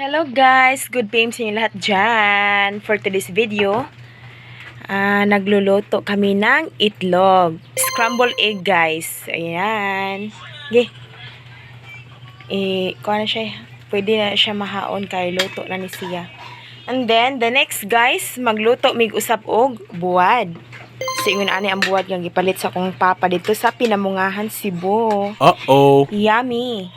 Hello guys! Good PM sa inyo lahat dyan. For today's video, nagluluto kami ng itlog. Scrambled egg guys. Ayan. Okay. Kuha na siya. Pwede na siya mahaon kay luto na ni siya. And then, the next guys, magluto mig usap og buwad. So, ingon ani ang buwad nga gipalit sa kong papa dito sa Pinamungahan, Cebu. Uh-oh. Yummy!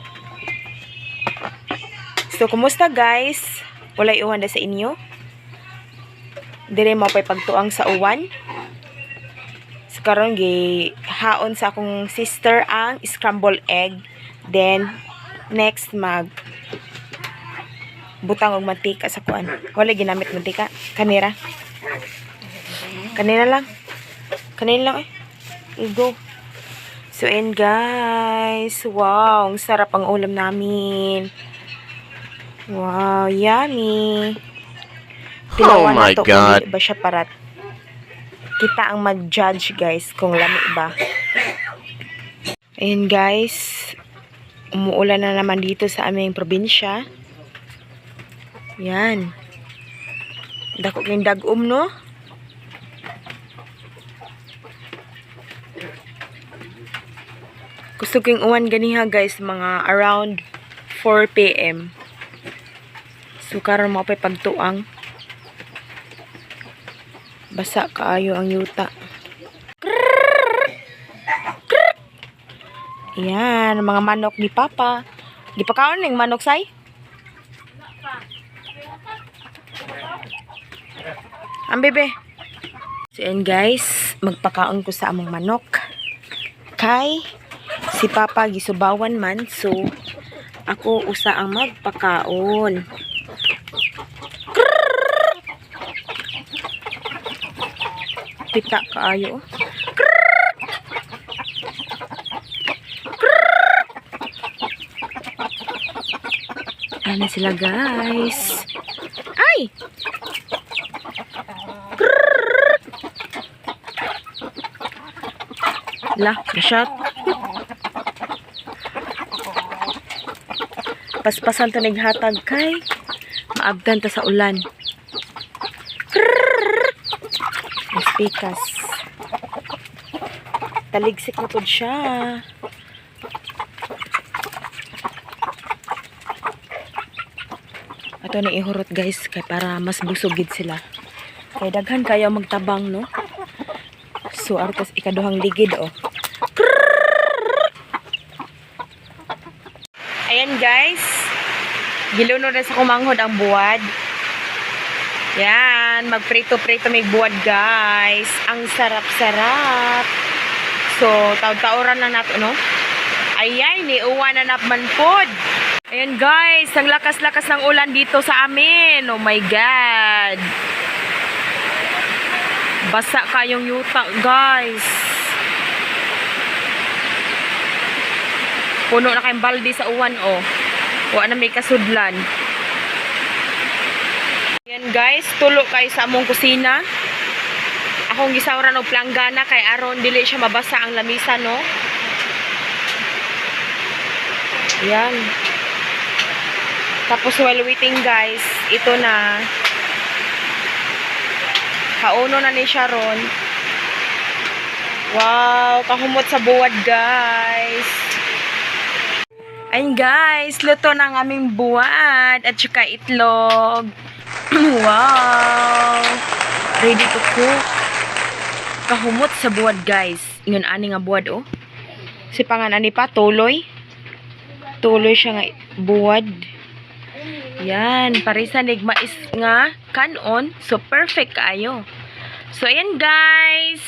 So, kumusta guys? Walay uwan na sa inyo? Dire mo pa'y pagtuang sa uwan. So, karon haon sa akong sister ang scrambled egg. Then, next butang og mantika sa kuan. Walay ginamit mantika. Kanira. Kanina lang. Kanina lang go. So, and guys. Wow, ang sarap ang ulam namin. Wow, yummy. Oh my God. Ba siya parat? Kita ang mag-judge guys kung lami ba. Ayan guys. Umuulan na naman dito sa aming probinsya. Yan. Dako kayong dagom no? Gusto kong uwan ganiha guys mga around 4 PM. So, karon mo pa'y pagtuang. Basa kaayo ang yuta. Yan, mga manok ni Papa. Di pa kaon ng manok, say? Ang bebe. So, yan guys, magpakaon ko sa among manok. Kay, si Papa gisubawan man. So, ako usa ang magpakaon. Pita kaayo. Ano sila guys? Ay! La, shot. Paspasan to naghatag kay maabdan ta sa ulan. Pikas. Taligsik na po siya. Ato na ihurot guys kay para mas busugid sila. Kay daghan kayo magtabang no. So artas ikaduhang ligid oh. Ayan guys. Giluno na sa kumanghod ang buwad. Yan, magprito-prito may buwad guys. Ang sarap-sarap. So, taon-taoran lang nato, no? Ayan, niuwa na naman pod. Ayan guys, ang lakas-lakas ng ulan dito sa amin. Oh my God. Basa kayong yuta guys. Puno na kayong balde sa uwan, oh. Wala na may kasudlan. Yan guys, tulo kayo sa among kusina. Akong gisawran og planggana kay aron dili siya mabasa ang lamisa no. Yan. Tapos while waiting guys, ito na. Kauno na ni Sharon. Wow, kahumot sa buwad guys. Ayun guys, luto na ang aming buwad at saka itlog. Wow! Ready to cook. Kahumot sa buwad guys. Ingon ani nga buwad oh. Si panganani pa tuloy. Tuloy siya nga buwad. Yan, parisan mais nga kanon. So perfect kaayo. So ayan guys.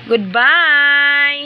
Goodbye.